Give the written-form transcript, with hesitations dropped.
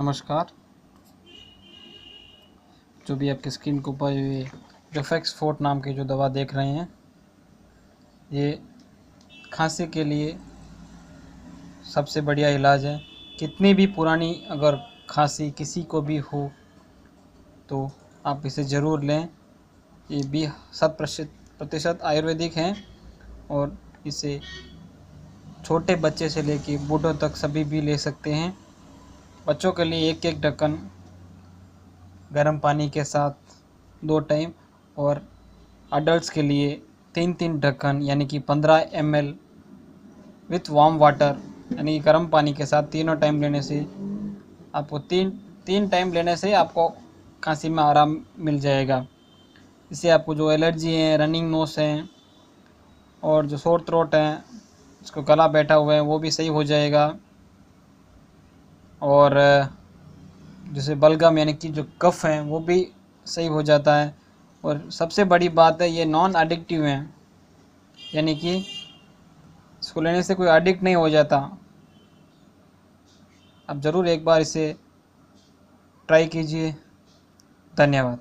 नमस्कार। जो भी आपकी स्क्रीन के ऊपर ये रिफेक्स फोर्ट नाम की जो दवा देख रहे हैं, ये खांसी के लिए सबसे बढ़िया इलाज है। कितनी भी पुरानी अगर खांसी किसी को भी हो तो आप इसे ज़रूर लें। ये भी 100% आयुर्वेदिक है और इसे छोटे बच्चे से लेकर बूढ़ों तक सभी भी ले सकते हैं। बच्चों के लिए एक ढक्कन गर्म पानी के साथ 2 टाइम, और अडल्ट्स के लिए 3 ढक्कन यानी कि 15 ml विथ वार्म वाटर यानी कि गर्म पानी के साथ तीनों टाइम लेने से आपको तीन टाइम लेने से आपको खांसी में आराम मिल जाएगा। इससे आपको जो एलर्जी है, रनिंग नोज है और जो सोर थ्रोट है, जिसको गला बैठा हुआ है, वो भी सही हो जाएगा। और जैसे बलगम यानी कि जो कफ है वो भी सही हो जाता है। और सबसे बड़ी बात है, ये नॉन एडिक्टिव है, यानी कि इसको लेने से कोई एडिक्ट नहीं हो जाता। आप ज़रूर एक बार इसे ट्राई कीजिए। धन्यवाद।